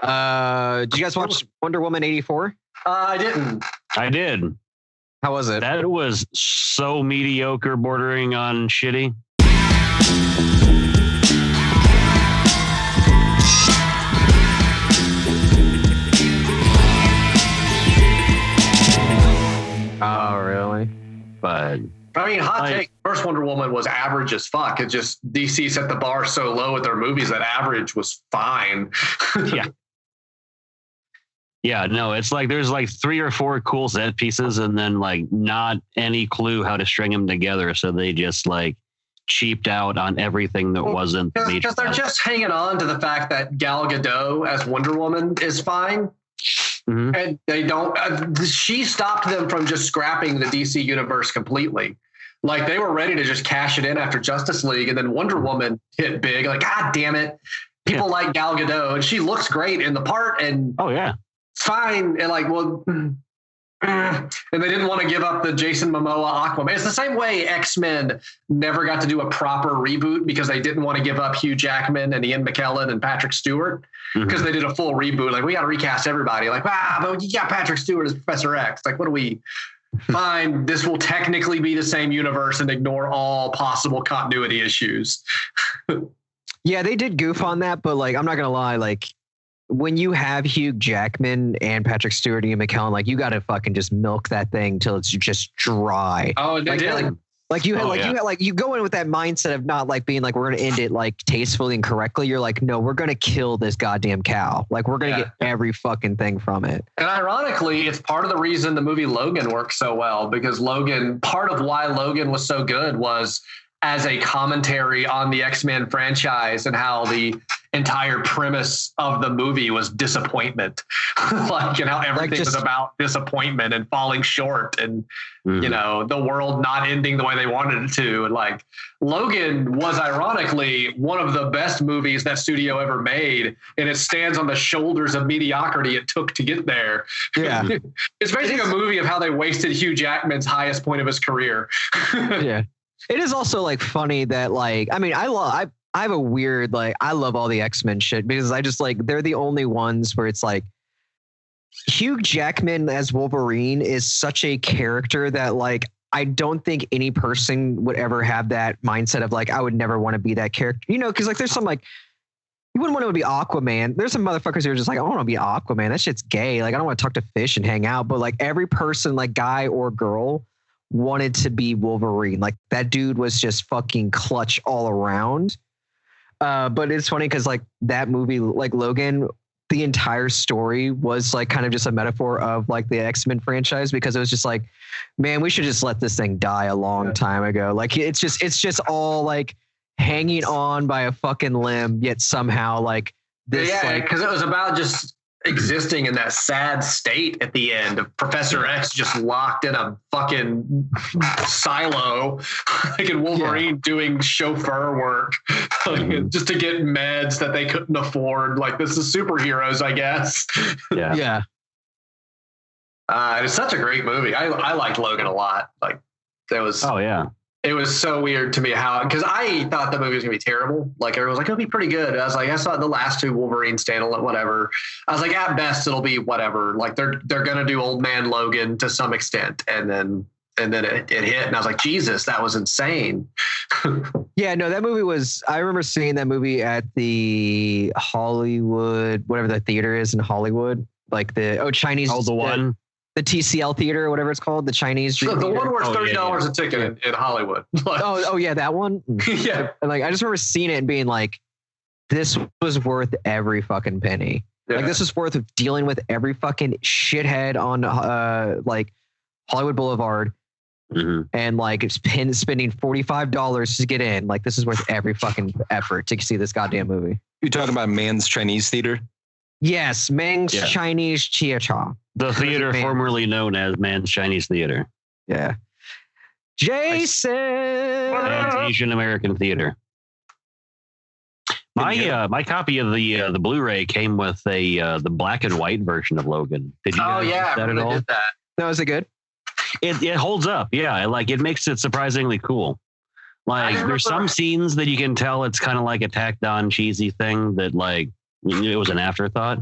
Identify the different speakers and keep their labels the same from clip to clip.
Speaker 1: Did you guys watch Wonder Woman 84?
Speaker 2: I didn't.
Speaker 3: I did.
Speaker 1: How was it?
Speaker 3: That was so mediocre, bordering on shitty.
Speaker 1: Oh, really?
Speaker 3: But
Speaker 2: I mean, hot take. First Wonder Woman was average as fuck. It just DC set the bar so low with their movies that average was fine.
Speaker 3: yeah. Yeah, no, it's like there's like 3 or 4 cool set pieces and then like not any clue how to string them together. So they just like cheaped out on everything that wasn't.
Speaker 2: Because they're just hanging on to the fact that Gal Gadot as Wonder Woman is fine. Mm-hmm. And they don't, she stopped them from just scrapping the DC universe completely. Like they were ready to just cash it in after Justice League, and then Wonder Woman hit big. Like, God damn it. People like Gal Gadot, and she looks great in the part. And
Speaker 3: oh, yeah.
Speaker 2: Fine. And like, well, and they didn't want to give up the Jason Momoa Aquaman. It's the same way X-Men never got to do a proper reboot because they didn't want to give up Hugh Jackman and Ian McKellen and Patrick Stewart because they did a full reboot. Like, we got to recast everybody. Like, but you got Patrick Stewart as Professor X. Like, what do we? Fine, this will technically be the same universe and ignore all possible continuity issues.
Speaker 1: Yeah, they did goof on that, but like, I'm not gonna lie, like, when you have Hugh Jackman and Patrick Stewart and Ian McKellen, like, you got to fucking just milk that thing till it's just dry.
Speaker 2: Oh, they did.
Speaker 1: You go in with that mindset of not like being like, we're going to end it like tastefully and correctly. You're like, no, we're going to kill this goddamn cow. Like, we're going to get every fucking thing from it.
Speaker 2: And ironically, it's part of the reason the movie Logan worked so well, because part of why Logan was so good was as a commentary on the X-Men franchise and how the entire premise of the movie was disappointment. Like, you know, everything was about disappointment and falling short and, you know, the world not ending the way they wanted it to. And like, Logan was ironically one of the best movies that studio ever made. And it stands on the shoulders of mediocrity it took to get there. Yeah. It's basically a movie of how they wasted Hugh Jackman's highest point of his career.
Speaker 1: Yeah. It is also like funny that like, I mean, I have a weird, like, I love all the X-Men shit because I just like, they're the only ones where it's like Hugh Jackman as Wolverine is such a character that like, I don't think any person would ever have that mindset of like, I would never want to be that character, you know? Cause like, there's some like, you wouldn't want to be Aquaman. There's some motherfuckers who are just like, I don't want to be Aquaman. That shit's gay. Like, I don't want to talk to fish and hang out, but like every person, like guy or girl, wanted to be Wolverine. Like that dude was just fucking clutch all around. But it's funny because like that movie, like Logan, the entire story was like kind of just a metaphor of like the X-Men franchise, because it was just like, man, we should just let this thing die a long time ago. Like it's just all like hanging on by a fucking limb, yet somehow like this.
Speaker 2: Yeah, because it was about just existing in that sad state at the end of Professor X just locked in a fucking silo, like in Wolverine doing chauffeur work just to get meds that they couldn't afford. Like, this is superheroes, I guess.
Speaker 1: Yeah.
Speaker 2: It's such a great movie. I liked Logan a lot. Like, there was. Oh yeah. It was so weird to me because I thought the movie was gonna be terrible. Like, everyone was like, it'll be pretty good. I was like, I saw the last 2 Wolverine standalone, whatever. I was like, at best, it'll be whatever. Like, they're gonna do old man Logan to some extent, and then it hit, and I was like, Jesus, that was insane.
Speaker 1: Yeah, no, that movie was. I remember seeing that movie at the Hollywood, whatever the theater is in Hollywood, like the Chinese.
Speaker 3: Oh, the one.
Speaker 1: The TCL theater or whatever it's called, the Chinese.
Speaker 2: The one where it's $30 a ticket in Hollywood. Like,
Speaker 1: oh yeah, that one.
Speaker 2: Yeah.
Speaker 1: Like, I just remember seeing it and being like, this was worth every fucking penny. Yeah. Like, this was worth dealing with every fucking shithead on like Hollywood Boulevard, and like it's spending $45 to get in. Like, this is worth every fucking effort to see this goddamn movie.
Speaker 4: You're talking about Mann's Chinese Theater?
Speaker 1: Yes, Mann's Chinese Theater.
Speaker 3: The theater formerly known as Mann's Chinese Theater.
Speaker 1: Yeah. Jason!
Speaker 3: Mann's Asian American Theater. My copy of the Blu-ray came with the black and white version of Logan. Did you guys get that at all?
Speaker 2: Did that.
Speaker 1: No, is it good?
Speaker 3: It holds up. Yeah, like it makes it surprisingly cool. Like, there's some scenes that you can tell it's kind of like a tacked on cheesy thing that like it was an afterthought.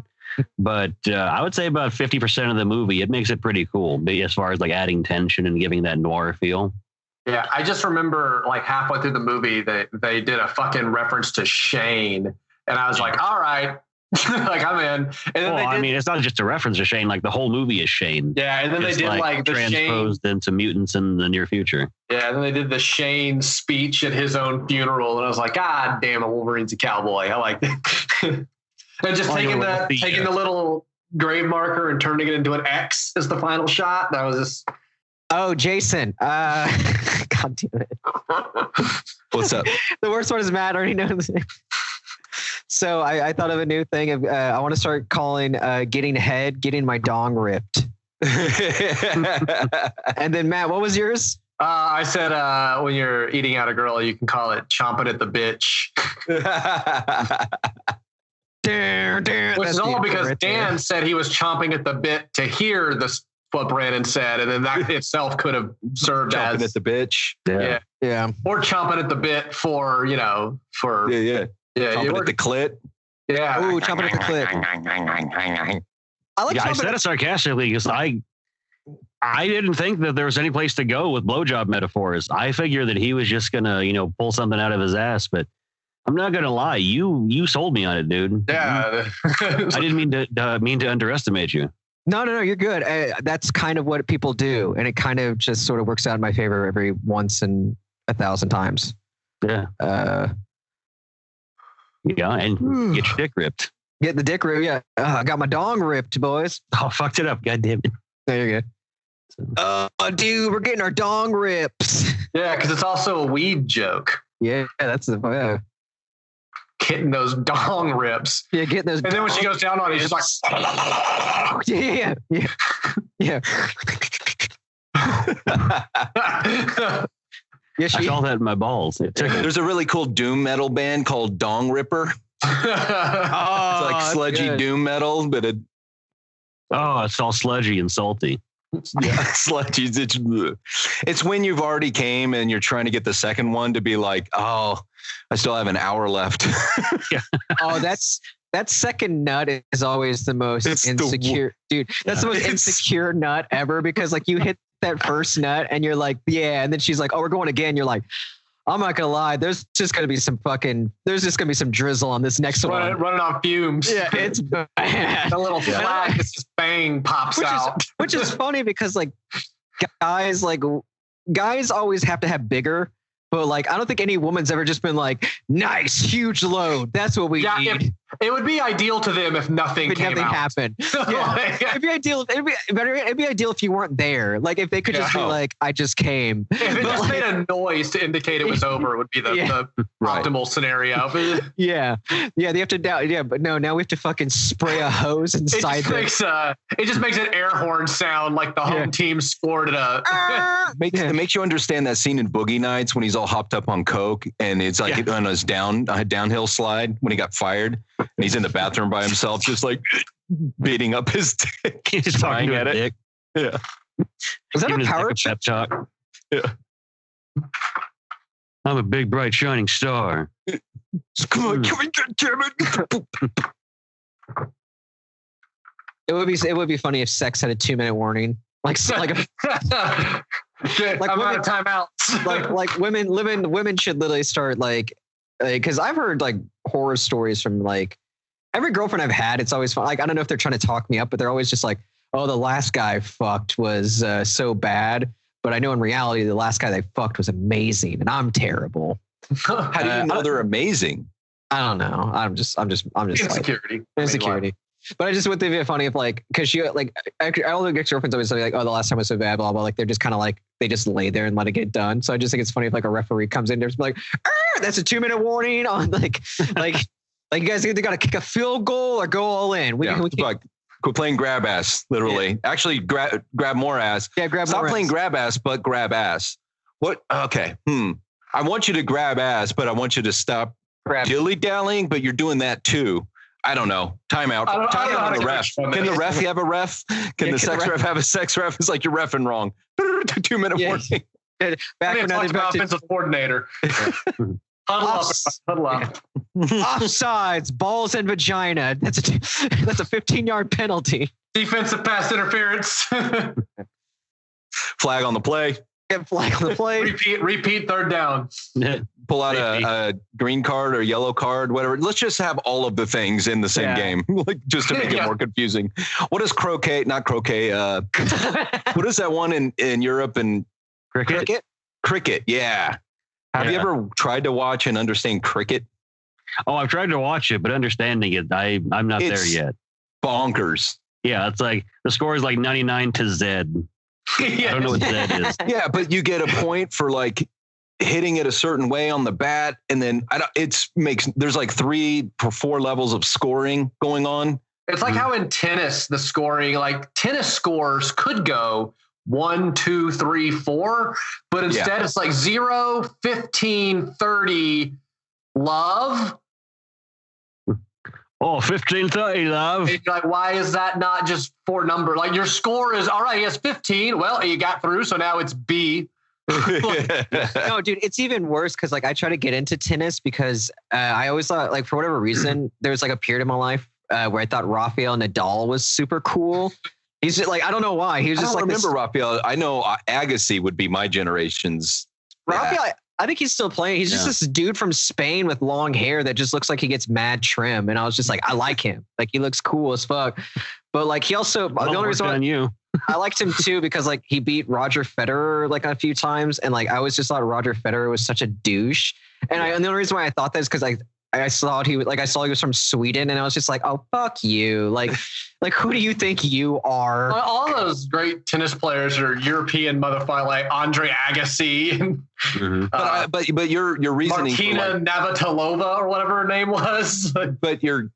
Speaker 3: But I would say about 50% of the movie, it makes it pretty cool as far as like adding tension and giving that noir feel.
Speaker 2: Yeah, I just remember like halfway through the movie that they did a fucking reference to Shane, and I was like, all right, like I'm in. And then
Speaker 3: I mean, it's not just a reference to Shane. Like the whole movie is Shane.
Speaker 2: Yeah, and then
Speaker 3: it's
Speaker 2: they did like the
Speaker 3: transposed
Speaker 2: Shane
Speaker 3: into mutants in the near future.
Speaker 2: Yeah, and then they did the Shane speech at his own funeral, and I was like, God damn it, Wolverine's a cowboy. I like that. And just taking the little grave marker and turning it into an X as the final shot. That was just.
Speaker 1: Oh, Jason. God damn it.
Speaker 4: What's up?
Speaker 1: The worst one is Matt already knows. So I thought of a new thing. Of I want to start calling getting my dong ripped. And then Matt, what was yours?
Speaker 2: I said when you're eating out a girl, you can call it chomping at the bitch. Which is all because Dan said he was chomping at the bit to hear what Brandon said, and then that itself could have served
Speaker 4: chomping at the bitch.
Speaker 1: Yeah.
Speaker 2: Or chomping at the bit for
Speaker 4: chomping at the clit.
Speaker 2: Yeah.
Speaker 1: Ooh, chomping at the clit.
Speaker 3: I said it sarcastically because I didn't think that there was any place to go with blowjob metaphors. I figured that he was just gonna, pull something out of his ass, but I'm not gonna lie, you sold me on it, dude.
Speaker 2: Yeah.
Speaker 3: I didn't mean to underestimate you.
Speaker 1: No, you're good. That's kind of what people do, and it kind of just sort of works out in my favor every once in 1,000 times.
Speaker 3: Yeah. And get your dick ripped.
Speaker 1: Get the dick ripped. Yeah. I got my dong ripped, boys.
Speaker 3: Oh, fucked it up. God damn it.
Speaker 1: There you go. Oh, dude, we're getting our dong rips.
Speaker 2: Yeah, because it's also a weed joke.
Speaker 1: Yeah, that's the.
Speaker 2: Getting those dong rips.
Speaker 1: Yeah, getting those.
Speaker 2: And then when she goes down on it, she's like,
Speaker 1: yeah. Yeah,
Speaker 3: I felt that in my balls.
Speaker 4: There's a really cool doom metal band called Dong Ripper. It's like sludgy doom metal, but
Speaker 3: it's all sludgy and salty.
Speaker 4: Yeah, sludgy. It's when you've already came and you're trying to get the second one to be like, oh, I still have an hour left.
Speaker 1: Yeah. Oh, that second nut is always the most insecure, dude. That's the most insecure nut ever, because like you hit that first nut and you're like, yeah, and then she's like, oh, we're going again. You're like, I'm not gonna lie, there's just gonna be some drizzle on this next one.
Speaker 2: Running on fumes.
Speaker 1: Yeah, it's bad.
Speaker 2: A little flag that's just bang pops out.
Speaker 1: Which is funny because like guys always have to have bigger, but like I don't think any woman's ever just been like, nice, huge load. That's what we need.
Speaker 2: It would be ideal to them if nothing
Speaker 1: happened. Yeah. It'd be ideal. It'd be ideal if you weren't there. Like if they could just be like, I just came.
Speaker 2: If it just made a noise to indicate it was over, would be the optimal scenario.
Speaker 1: Yeah. They have to down. Yeah, but no. Now we have to fucking spray a hose inside.
Speaker 2: It just makes an air horn sound like the home team scored it.
Speaker 4: It makes you understand that scene in Boogie Nights when he's all hopped up on coke and it's like on his downhill slide when he got fired. And he's in the bathroom by himself, just like beating up his dick.
Speaker 3: He's talking at it. Dick.
Speaker 4: Yeah.
Speaker 1: Was that a power
Speaker 3: pep talk?
Speaker 4: Yeah.
Speaker 3: I'm a big, bright, shining star.
Speaker 4: Come on, damn it.
Speaker 1: It would be funny if sex had a 2-minute warning. I'm
Speaker 2: out of timeouts.
Speaker 1: like women should literally start like because I've heard like horror stories from like every girlfriend I've had. It's always fun. Like I don't know if they're trying to talk me up, but they're always just like, oh, the last guy I fucked was so bad, but I know in reality the last guy they fucked was amazing, and I'm terrible.
Speaker 4: How do you know they're amazing?
Speaker 1: I don't know. I'm just
Speaker 2: insecurity.
Speaker 1: Insecurity. But I just would think it'd be funny if like, cause she like, all the ex-girlfriends always say like, oh, the last time was so bad, blah, blah. Like they're just kind of like, they just lay there and let it get done. So I just think it's funny if like a referee comes in there and like, that's a 2-minute warning on like you guys either got to kick a field goal or go all in.
Speaker 4: Quit playing grab ass, literally. Yeah. Actually, grab more ass.
Speaker 1: Yeah,
Speaker 4: Stop playing grab ass, but grab ass. What? Okay. I want you to grab ass, but I want you to stop dilly-dallying, but you're doing that too. I don't know. Timeout. Timeout on the ref. Can the ref have a ref? Can the sex ref have a sex ref? It's like you're reffing wrong. 2-minute warning.
Speaker 2: Back when I was offensive coordinator. Huddle up.
Speaker 1: Offsides, balls and vagina. That's a 15-yard penalty.
Speaker 2: Defensive pass interference.
Speaker 4: Flag on the play.
Speaker 1: Get flag on the play.
Speaker 2: Repeat third down.
Speaker 4: Pull out a green card or yellow card, whatever. Let's just have all of the things in the same game, like just to make it more confusing. What is croquet? Not croquet. What is that one in Europe and
Speaker 3: Cricket?
Speaker 4: Cricket. Yeah. Have you ever tried to watch and understand cricket?
Speaker 3: Oh, I've tried to watch it, but understanding it, I'm not there yet.
Speaker 4: Bonkers.
Speaker 3: Yeah, it's like the score is like 99 to Z. I don't know what Z is.
Speaker 4: Yeah, but you get a point for like hitting it a certain way on the bat, and then there's like 3 or 4 levels of scoring going on.
Speaker 2: It's like how in tennis, the scoring, like tennis scores could go 1, 2, 3, 4, but instead it's like 0, 15, 30, love.
Speaker 3: Oh, 1530, love.
Speaker 2: Like, why is that not just 4 number? Like your score is all right. He has 15. Well, you got through, so now it's B.
Speaker 1: No, dude, it's even worse because like I try to get into tennis because I always thought, like, for whatever reason, there was like a period in my life where I thought Raphael Nadal was super cool. He's just, like, I don't know why. He was just
Speaker 4: I remember Raphael. I know Agassi would be my generation's.
Speaker 1: Raphael, I think he's still playing. He's just this dude from Spain with long hair that just looks like he gets mad trim. And I was just like, I like him. Like, he looks cool as fuck. But like, he also, the only reason I liked him too, because like he beat Roger Federer like a few times. And like, I always just thought Roger Federer was such a douche. And and the only reason why I thought that is because I saw he was from Sweden, and I was just like, oh, fuck you. Like who do you think you are?
Speaker 2: Well, all those great tennis players are European motherfucker, like Andre Agassi.
Speaker 4: But your reasoning,
Speaker 2: Martina Navratilova or whatever her name was.
Speaker 4: But you're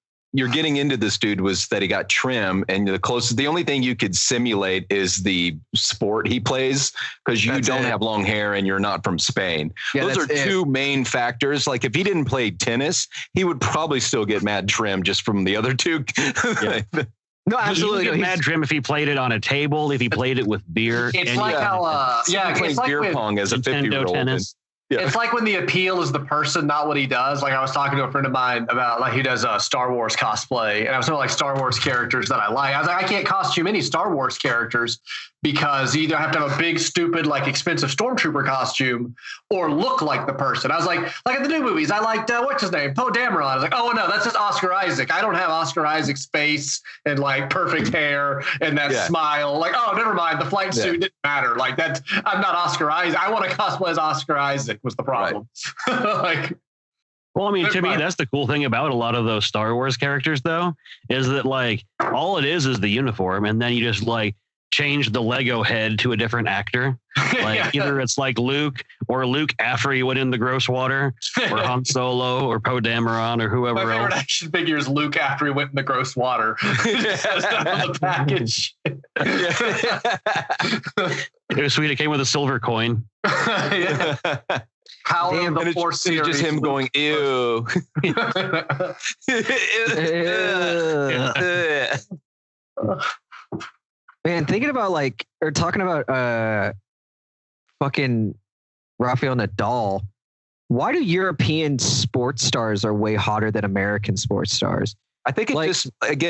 Speaker 4: getting into this dude was that he got trim, and the only thing you could simulate is the sport he plays, because you don't have long hair and you're not from Spain. Yeah, those are 2 main factors. Like if he didn't play tennis, he would probably still get mad trim just from the other 2. Yeah.
Speaker 1: No, absolutely.
Speaker 3: He would get mad trim if he played it on a table, if he played it with beer.
Speaker 2: It's like how
Speaker 4: playing beer pong as a 50-year-old. Yeah.
Speaker 2: It's like when the appeal is the person, not what he does. Like I was talking to a friend of mine about like he does a Star Wars cosplay, and I was talking like Star Wars characters that I like. I was like, I can't costume any Star Wars characters because you either have to have a big, stupid, like expensive stormtrooper costume or look like the person. I was like in the new movies, I liked what's his name, Poe Dameron. I was like, oh no, that's just Oscar Isaac. I don't have Oscar Isaac's face and like perfect hair and that smile. Like, oh, never mind, the flight suit didn't matter. Like that, I'm not Oscar Isaac. I want to cosplay as Oscar Isaac. Was the problem. Right.
Speaker 3: Well, I mean, to me, that's the cool thing about a lot of those Star Wars characters, though, is that like all it is the uniform, and then you just like change the Lego head to a different actor. Like either it's like Luke or Luke after he went in the gross water, or Han Solo or Poe Dameron or whoever else.
Speaker 2: My favorite action figure is Luke after he went in the gross water. Just on the package.
Speaker 3: It was sweet. It came with a silver coin.
Speaker 2: Power of the Force series.
Speaker 4: Just him going, ew.
Speaker 1: Man, thinking about talking about fucking Raphael Nadal. Why do European sports stars are way hotter than American sports stars?
Speaker 4: I think it's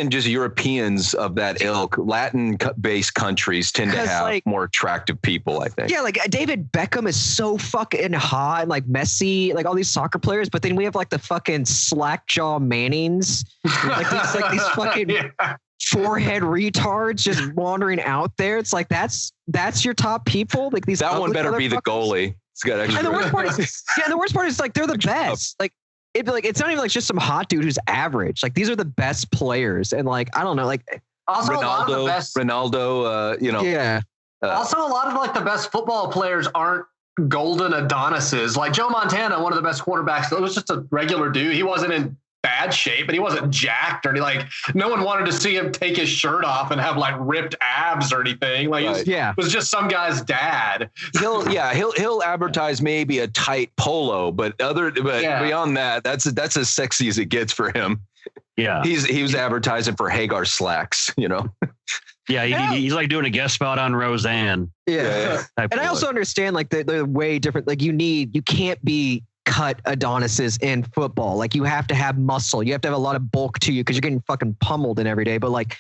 Speaker 4: just Europeans of that ilk. Latin-based countries tend to have more attractive people, I think.
Speaker 1: Yeah, like David Beckham is so fucking hot, and like Messi, like all these soccer players, but then we have like the fucking slack-jaw Mannings, like these fucking forehead retards just wandering out there. It's like that's your top people. Like these.
Speaker 4: That one better be the goalie. It's got extra.
Speaker 1: And the worst part is like they're the best. Like it'd be like it's not even like just some hot dude who's average. Like these are the best players, and like I don't know, like
Speaker 2: also Ronaldo, a lot of the best.
Speaker 4: Ronaldo,
Speaker 1: yeah.
Speaker 2: Also, a lot of like the best football players aren't golden Adonises. Like Joe Montana, one of the best quarterbacks. It was just a regular dude. He wasn't in bad shape, but he wasn't jacked or no one wanted to see him take his shirt off and have like ripped abs or anything. Like it was just some guy's dad.
Speaker 4: He'll advertise maybe a tight polo, but beyond that, that's as sexy as it gets for him.
Speaker 3: Yeah.
Speaker 4: He was advertising for Hagar slacks,
Speaker 3: Yeah, he's like doing a guest spot on Roseanne.
Speaker 1: Yeah. And I also understand like they're way different. Like you can't be cut Adonises in football. Like, you have to have muscle. You have to have a lot of bulk to you because you're getting fucking pummeled in every day. But like,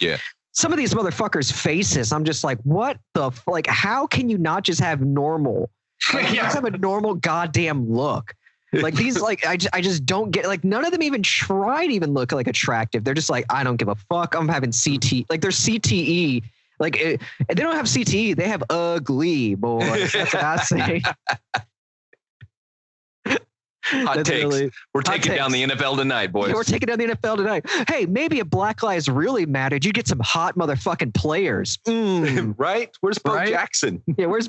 Speaker 1: some of these motherfuckers' faces, I'm just like, what the like? How can you not just have normal? Like, you just have a normal goddamn look. Like these, like I just don't get. Like, none of them even try to even look like attractive. They're just like, I don't give a fuck. I'm having CT. Like, they're CTE. Like, they don't have CTE. They have ugly, boy. That's what I say.
Speaker 4: Hot takes. Really, we're taking down the NFL tonight, boys.
Speaker 1: Yeah, we're taking down the NFL tonight. Hey, maybe if Black Lives really mattered, you'd get some hot motherfucking players.
Speaker 4: Right? Where's Bo Jackson?
Speaker 1: Yeah, where's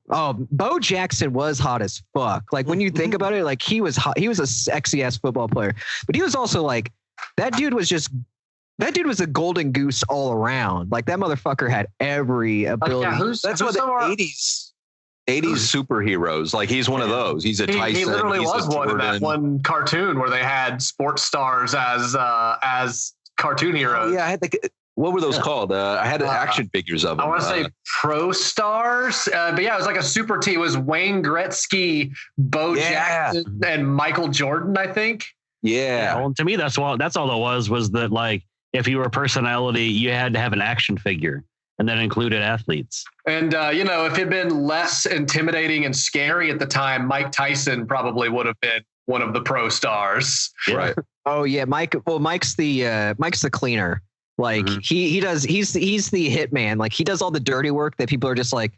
Speaker 1: Bo Jackson was hot as fuck. Like, when you think about it, like, he was hot. He was a sexy ass football player, but he was also like, that dude was a golden goose all around. Like, that motherfucker had every ability.
Speaker 4: That's what the 80s superheroes. Like, he's one of those. He's a Tyson.
Speaker 2: He literally was one in that one cartoon where they had sports stars as cartoon heroes.
Speaker 4: I had what were those called? I had action figures of them.
Speaker 2: I want to say Pro Stars, but it was like a super team. It was Wayne Gretzky, Bo Jackson, and Michael Jordan, I think.
Speaker 4: Yeah.
Speaker 3: Well, to me, that's all it was that, like, if you were a personality, you had to have an action figure. And that included athletes. And,
Speaker 2: if it had been less intimidating and scary at the time, Mike Tyson probably would have been one of the pro stars.
Speaker 4: Yeah. Right.
Speaker 1: Oh, yeah. Mike's the cleaner. Like, he's the hitman. Like, he does all the dirty work that people are just like,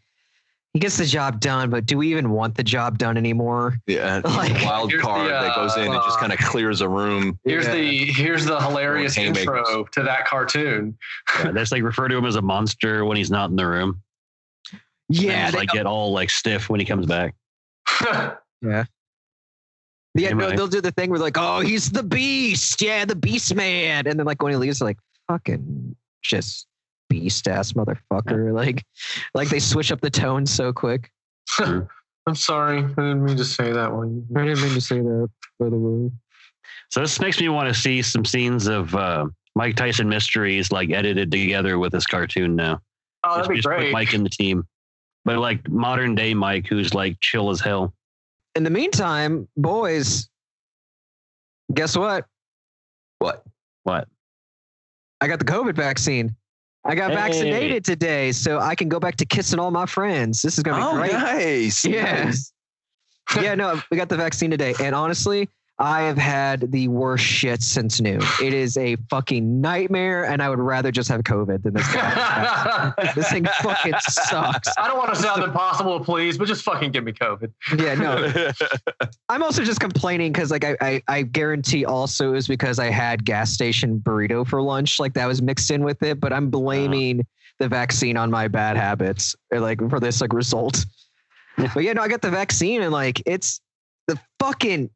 Speaker 1: he gets the job done, but do we even want the job done anymore?
Speaker 4: Yeah, like, wild card that goes in and just kind of clears a room.
Speaker 2: Here's the hilarious intro to that cartoon.
Speaker 3: Yeah, that's like, refer to him as a monster when he's not in the room.
Speaker 1: Yeah,
Speaker 3: they get all like stiff when he comes back.
Speaker 1: Yeah. Yeah, no, they'll do the thing where like, oh, he's the beast. Yeah, the beast man. And then like when he leaves, they're like, fucking just beast ass motherfucker. Like they switch up the tone so quick.
Speaker 2: I'm sorry. I didn't mean to say that one.
Speaker 1: I didn't mean to say that, by the way.
Speaker 3: So this makes me want to see some scenes of Mike Tyson mysteries like edited together with this cartoon now.
Speaker 2: Oh, that'd be great.
Speaker 3: Put Mike in the team. But like modern day Mike, who's like chill as hell.
Speaker 1: In the meantime, boys, guess what?
Speaker 4: What?
Speaker 1: I got the COVID vaccine. I got vaccinated today, so I can go back to kissing all my friends. This is going to be great.
Speaker 4: Nice.
Speaker 1: Yeah.
Speaker 4: Nice.
Speaker 1: Yeah, no, we got the vaccine today. And honestly, I have had the worst shit since noon. It is a fucking nightmare, and I would rather just have COVID than this guy. This thing fucking sucks.
Speaker 2: I don't want to sound impossible to please, but just fucking give me COVID.
Speaker 1: Yeah, no. I'm also just complaining because, like, I guarantee also is because I had gas station burrito for lunch. Like, that was mixed in with it, but I'm blaming the vaccine on my bad habits, or like for this like result. But yeah, no, I got the vaccine, and like it's the fucking.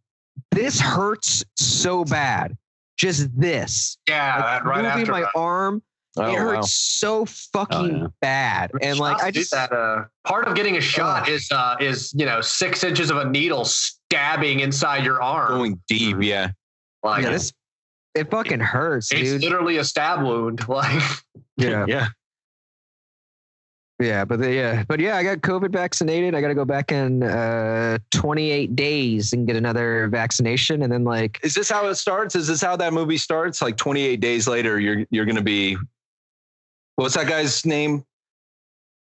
Speaker 1: This hurts so bad. Just this.
Speaker 2: Yeah,
Speaker 1: like,
Speaker 2: right
Speaker 1: moving
Speaker 2: after
Speaker 1: my arm. It hurts so fucking bad. And like I just
Speaker 2: that part of getting a shot is 6 inches of a needle stabbing inside your arm.
Speaker 4: Going deep, yeah.
Speaker 2: Like
Speaker 1: it fucking hurts,
Speaker 2: it's
Speaker 1: dude.
Speaker 2: Literally a stab wound. Like
Speaker 1: yeah. Yeah, but I got COVID vaccinated. I got to go back in 28 days and get another vaccination, and then like,
Speaker 4: is this how it starts? Is this how that movie starts? Like 28 days later, you're going to be, what's that guy's name?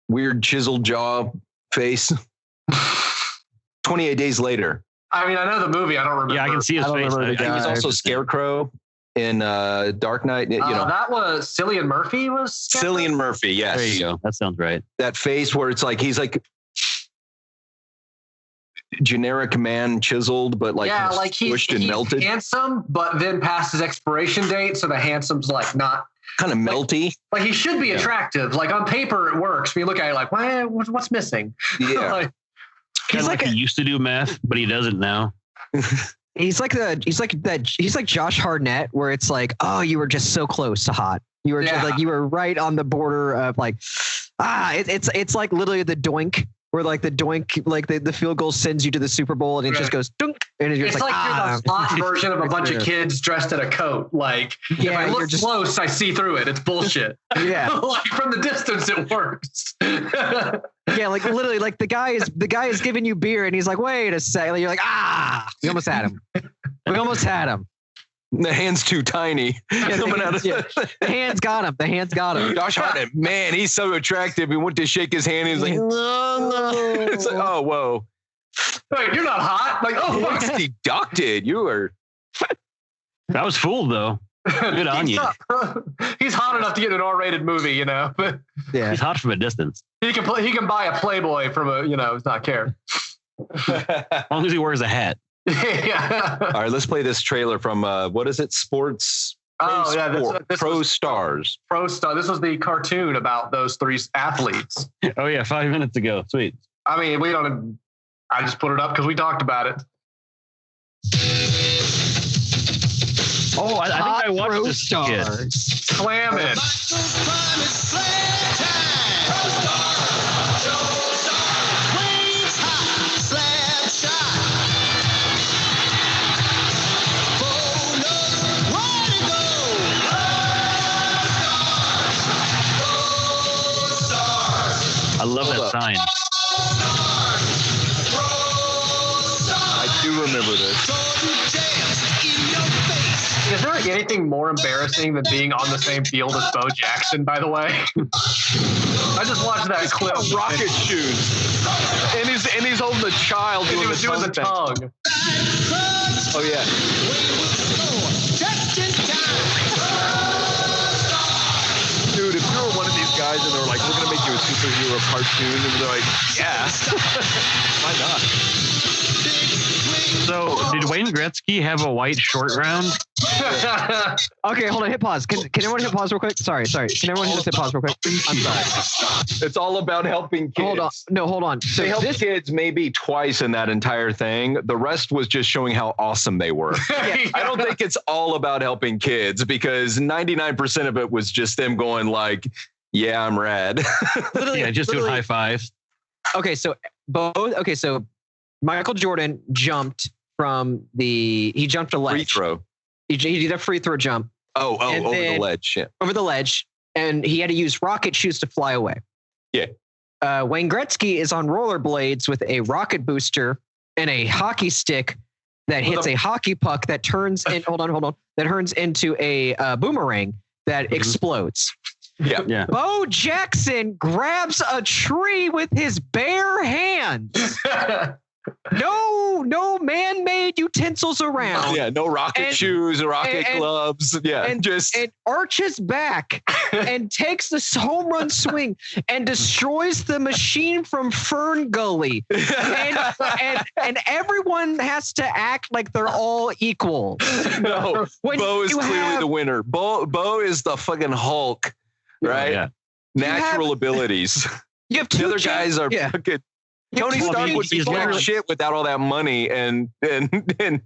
Speaker 4: Weird chiseled jaw face. 28 days later.
Speaker 2: I mean, I know the movie. I don't remember.
Speaker 3: Yeah, I can see his face.
Speaker 4: I think he's also Scarecrow in Dark Knight.
Speaker 2: That was Cillian Murphy.
Speaker 4: Cillian Murphy, yes.
Speaker 3: There you go. That sounds right.
Speaker 4: That face where it's like he's like generic man, chiseled, but like
Speaker 2: like
Speaker 4: he's
Speaker 2: and
Speaker 4: melted.
Speaker 2: Handsome, but then past his expiration date, so the handsome's like not
Speaker 4: kind of melty.
Speaker 2: Like he should be attractive. Like on paper, it works. When you look at it, like, what's missing?
Speaker 4: Yeah.
Speaker 3: Like, kind of like he used to do meth, but he doesn't now.
Speaker 1: He's like Josh Hartnett, where it's like, oh, you were just so close to hot. You were just like, you were right on the border of like, it's like literally the doink, where like the doink, like the field goal sends you to the Super Bowl, and it just goes dunk, and it's
Speaker 2: like you're the hot version of a bunch of kids dressed in a coat. Like, if I look close, I see through it. It's bullshit.
Speaker 1: Yeah,
Speaker 2: like from the distance, it works.
Speaker 1: Yeah, like literally, like the guy is giving you beer, and he's like, "Wait a second." You're like, we almost had him. We almost had him.
Speaker 4: The hand's too tiny.
Speaker 1: The hands got him. The hands got him.
Speaker 4: Josh Hartnett, man, he's so attractive. He went to shake his hand. He was like, no. It's like, oh, whoa.
Speaker 2: Wait, you're not hot? Like, oh,
Speaker 4: he's deducted. You are.
Speaker 3: I was fooled, though. Good on you.
Speaker 2: He's hot enough to get an R-rated movie, you know.
Speaker 3: Yeah, he's hot from a distance.
Speaker 2: He can buy a Playboy from a, does not care.
Speaker 3: As long as he wears a hat.
Speaker 2: Yeah.
Speaker 4: All right, let's play this trailer from what is it? Sports. Pro Stars.
Speaker 2: Pro Star. This was the cartoon about those three athletes.
Speaker 3: Oh yeah, 5 minutes ago. Sweet.
Speaker 2: I mean, I just put it up because we talked about it.
Speaker 3: Oh, I think I watched this kid.
Speaker 2: Slamming.
Speaker 3: I love that sign.
Speaker 4: I do remember this.
Speaker 2: Is there anything more embarrassing than being on the same field as Bo Jackson, by the way? I just watched that clip.
Speaker 4: Rocket shoes. And he's holding the child.
Speaker 2: And he was doing the tongue.
Speaker 4: Oh, yeah. Dude, if you were one of these guys and they were like, we're going to make you a superhero cartoon, and they're like, yeah, why not?
Speaker 3: So, did Wayne Gretzky have a white short round?
Speaker 1: Okay, hold on. Hit pause. Can everyone hit pause real quick? Sorry. Can everyone just hit pause real quick? I'm sorry.
Speaker 4: It's all about helping kids.
Speaker 1: Hold on. No, hold on. So
Speaker 4: they helped kids maybe twice in that entire thing. The rest was just showing how awesome they were. I don't think it's all about helping kids because 99% of it was just them going like, yeah, I'm rad.
Speaker 3: Yeah, just doing high fives.
Speaker 1: Okay, so Michael Jordan jumped he jumped a ledge.
Speaker 4: Free throw.
Speaker 1: He did a free throw jump.
Speaker 4: Over the ledge. Yeah.
Speaker 1: Over the ledge. And he had to use rocket shoes to fly away.
Speaker 4: Yeah.
Speaker 1: Wayne Gretzky is on rollerblades with a rocket booster and a hockey stick that hits a hockey puck that turns in, that turns into a boomerang that explodes.
Speaker 4: Yeah.
Speaker 1: Bo Jackson grabs a tree with his bare hands. No man-made utensils around.
Speaker 4: Yeah, no rocket shoes, rocket gloves. Yeah,
Speaker 1: and arches back and takes this home run swing and destroys the machine from Fern Gully. And everyone has to act like they're all equal.
Speaker 4: No, Bo is clearly the winner. Bo is the fucking Hulk, right? Yeah. Natural abilities.
Speaker 1: You have
Speaker 4: the other guys are fucking. Tony Stark would be full of shit without all that money and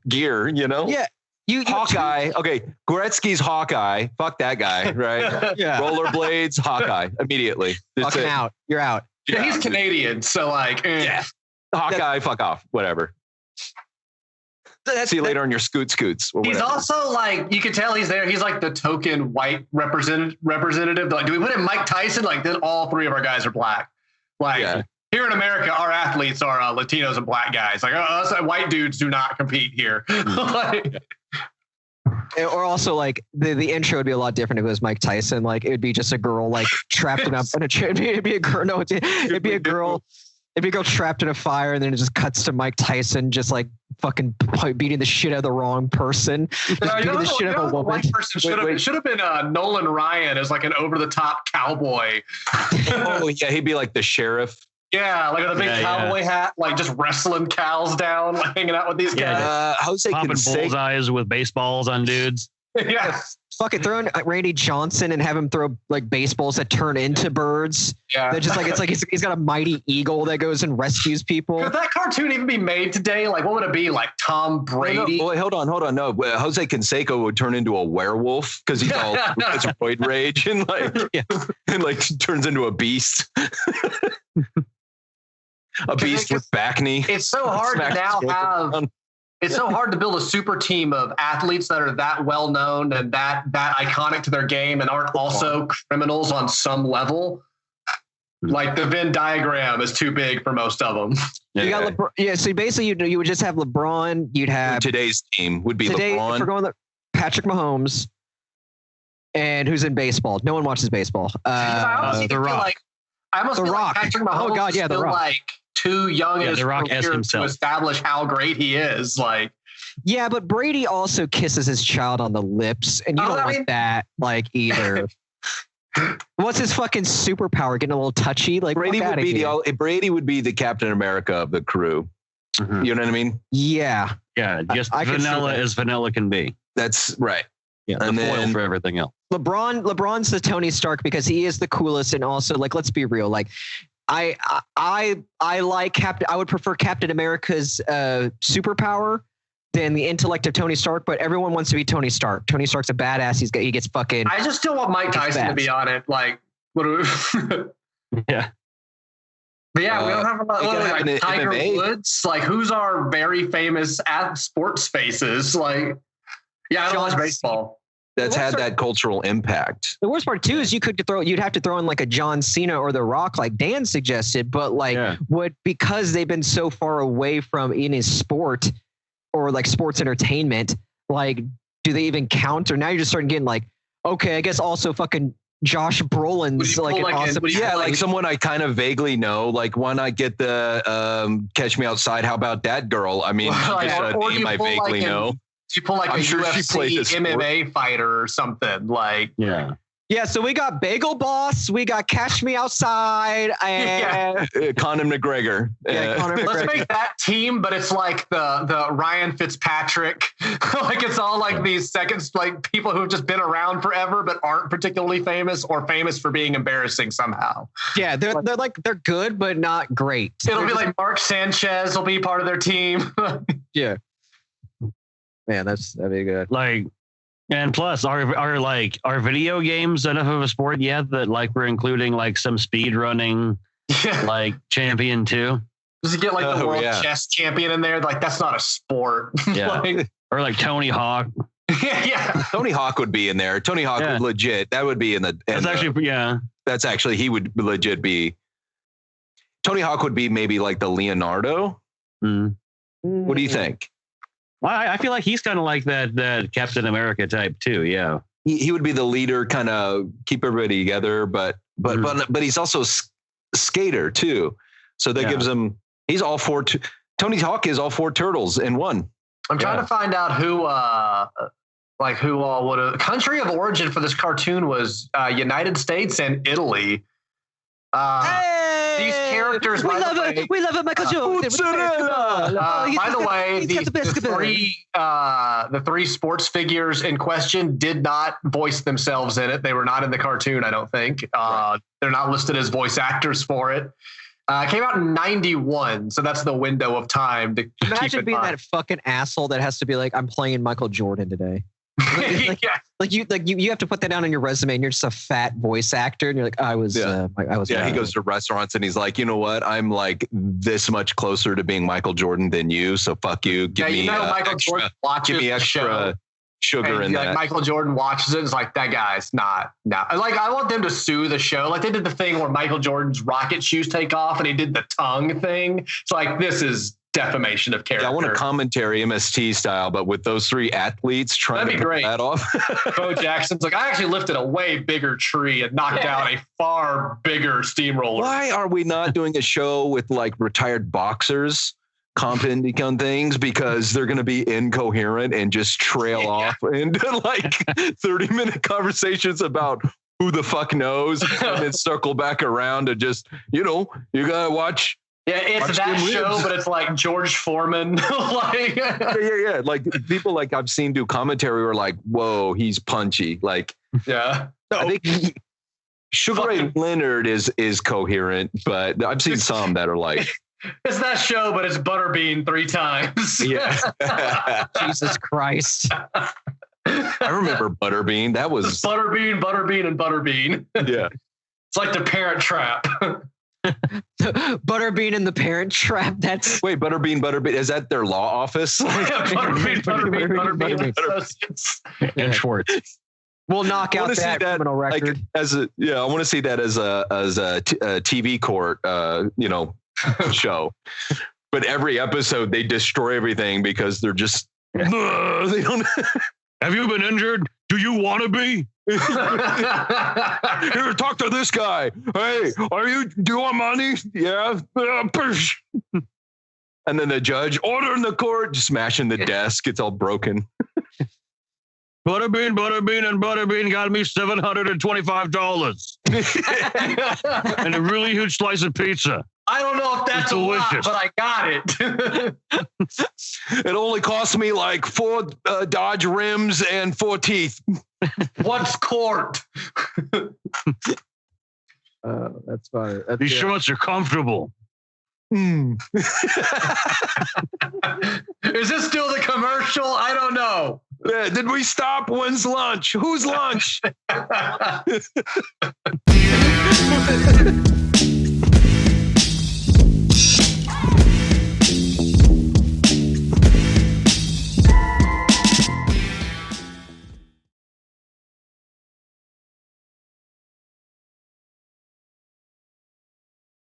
Speaker 4: gear, you know?
Speaker 1: Yeah.
Speaker 4: Hawkeye. Okay. Gretzky's Hawkeye. Fuck that guy, right?
Speaker 1: Yeah.
Speaker 4: Rollerblades, Hawkeye. Immediately.
Speaker 1: Fucking out. You're out.
Speaker 2: Yeah, he's Canadian, so like,
Speaker 4: yeah. Hawkeye, fuck off. Whatever. See you later on your scoots.
Speaker 2: He's also like, you can tell he's there. He's like the token white representative. Like, do we put in Mike Tyson? Like, then all three of our guys are black. Like, here in America, our athletes are Latinos and black guys. Like, us white dudes do not compete here.
Speaker 1: Or also, like, the intro would be a lot different if it was Mike Tyson. Like, it would be just a girl, like, trapped in a chair. It'd be a girl. No, it'd be a girl. It'd be a girl trapped in a fire, and then it just cuts to Mike Tyson just, like, fucking beating the shit out of the wrong person. Beating the shit out of a woman.
Speaker 2: Should have been Nolan Ryan as, like, an over-the-top cowboy.
Speaker 4: Oh, yeah, he'd be like the sheriff.
Speaker 2: Yeah, like with a big cowboy hat, like just wrestling cows down, like hanging out with these guys.
Speaker 4: Jose
Speaker 3: popping bullseyes with baseballs on dudes.
Speaker 2: Yeah.
Speaker 1: Fucking throw in Randy Johnson and have him throw like baseballs that turn into birds. Yeah. They're just like, it's like he's got a mighty eagle that goes and rescues people.
Speaker 2: Could that cartoon even be made today? Like, what would it be? Like Tom Brady?
Speaker 4: No, hold on. No, Jose Canseco would turn into a werewolf because he's all it's roid rage and like turns into a beast. A beast with back knee.
Speaker 2: It's so hard to now have. It's so hard to build a super team of athletes that are that well known and that iconic to their game and aren't also criminals on some level. Like the Venn diagram is too big for most of them.
Speaker 1: You got LeBron. So basically, you would just have LeBron. You'd have
Speaker 4: today's team would be LeBron.
Speaker 1: If we're going Patrick Mahomes, and who's in baseball? No one watches baseball.
Speaker 2: The Rock. I almost feel like Patrick Mahomes.
Speaker 1: Oh God, yeah, The Rock.
Speaker 2: Like too young in his career to establish how great he is. Like,
Speaker 1: yeah, but Brady also kisses his child on the lips, and you don't want that, like, either. What's his fucking superpower? Getting a little touchy, like
Speaker 4: Brady would be the Captain America of the crew. Mm-hmm. You know what I mean?
Speaker 1: Yeah,
Speaker 3: just vanilla as vanilla can be.
Speaker 4: That's right.
Speaker 3: Yeah, and the foil for everything else.
Speaker 1: LeBron's the Tony Stark because he is the coolest, and also, like, let's be real, like. I like Captain. I would prefer Captain America's superpower than the intellect of Tony Stark. But everyone wants to be Tony Stark. Tony Stark's a badass. He gets fucking.
Speaker 2: I just still want Mike Tyson to be on it. Like, what?
Speaker 3: Yeah.
Speaker 2: But yeah, we don't have a lot. Like Tiger Woods. Like, who's our very famous sports faces? Like, yeah, I don't watch baseball.
Speaker 4: That's had that cultural impact.
Speaker 1: The worst part too is you'd have to throw in like a John Cena or The Rock, like Dan suggested, but like because they've been so far away from any sport or like sports entertainment, like do they even count? Or now you're just starting getting like, okay, I guess also fucking Josh Brolin's like an awesome.
Speaker 4: Like someone I kind of vaguely know. Like, why not get the Catch Me Outside? How about that girl? I mean, just a name I vaguely know.
Speaker 2: You pull like a UFC MMA fighter or something like.
Speaker 1: Yeah, so we got Bagel Boss, we got Catch Me Outside, and
Speaker 4: Conor McGregor.
Speaker 2: Let's make that team, but it's like the Ryan Fitzpatrick. Like, it's all like these seconds, like people who've just been around forever but aren't particularly famous or famous for being embarrassing somehow.
Speaker 1: Yeah, they're good but not great.
Speaker 2: It'll be like Mark Sanchez will be part of their team.
Speaker 1: Yeah. Man, that'd be good.
Speaker 3: Like, and plus, are video games enough of a sport yet that like we're including like some speed running, like Champion 2?
Speaker 2: Does it get like the world chess champion in there? Like, that's not a sport.
Speaker 3: Yeah, or like Tony Hawk.
Speaker 4: Tony Hawk would be in there. Tony Hawk would legit. That would be in the. That's actually he would legit be. Tony Hawk would be maybe like the Leonardo. What do you think?
Speaker 3: Well, I feel like he's kind of like that Captain America type too. Yeah,
Speaker 4: he would be the leader, kind of keep everybody together, but he's also skater too. So that gives him. He's all four. Tony Hawk is all four turtles in one.
Speaker 2: I'm trying to find out who all would have. Country of origin for this cartoon was United States and Italy. These characters,
Speaker 1: we love it, Michael Jordan.
Speaker 2: By the way, the three sports figures in question did not voice themselves in it. They were not in the cartoon, I don't think. They're not listed as voice actors for it. It came out in 91, so that's the window of time to
Speaker 1: imagine being that fucking asshole that has to be like, I'm playing Michael Jordan today. You have to put that down on your resume, and you're just a fat voice actor, and you're like, I was.
Speaker 4: He goes to restaurants and he's like, you know what? I'm like this much closer to being Michael Jordan than you, so fuck you. Give me extra sugar in that.
Speaker 2: Michael Jordan watches it and is like, that guy's not. Like, I want them to sue the show. Like, they did the thing where Michael Jordan's rocket shoes take off, and he did the tongue thing. So like, this is defamation of character.
Speaker 4: I want a commentary MST style, but with those three athletes trying to pull that off.
Speaker 2: Bo Jackson's like, I actually lifted a way bigger tree and knocked down a far bigger steamroller.
Speaker 4: Why are we not doing a show with like retired boxers commenting on things, because they're going to be incoherent and just trail off into like 30-minute conversations about who the fuck knows, and then circle back around to just, you gotta watch.
Speaker 2: Yeah, it's that show, but it's like George Foreman. Like,
Speaker 4: Like people like I've seen do commentary were like, "Whoa, he's punchy." Like,
Speaker 2: I
Speaker 4: think Sugar Ray Leonard is coherent, but I've seen some that are like,
Speaker 2: it's that show, but it's Butterbean 3 times.
Speaker 4: Yeah,
Speaker 1: Jesus Christ.
Speaker 4: I remember Butterbean. That was
Speaker 2: Butterbean, and Butterbean.
Speaker 4: Yeah,
Speaker 2: it's like the Parent Trap.
Speaker 1: Butterbean and the Parent Trap. That's
Speaker 4: Butterbean. Is that their law office?
Speaker 2: Butterbean.
Speaker 3: And Schwartz.
Speaker 1: We'll knock out that criminal record.
Speaker 4: I want to see that as a TV court, show. But every episode they destroy everything because they're just they don't.
Speaker 3: Have you been injured? Do you want to be?
Speaker 4: Here, talk to this guy. Hey, do you want money? Yeah. And then the judge, order in the court, smashing the desk. It's all broken.
Speaker 3: Butterbean, and Butterbean got me $725. And a really huge slice of pizza.
Speaker 2: I don't know if that's delicious, but I got it.
Speaker 4: It only cost me like 4 Dodge rims and 4 teeth.
Speaker 2: What's court?
Speaker 1: That's funny.
Speaker 3: These shorts are comfortable.
Speaker 4: Mm.
Speaker 2: Is this still the commercial? I don't know.
Speaker 4: Did we stop? When's lunch? Who's lunch?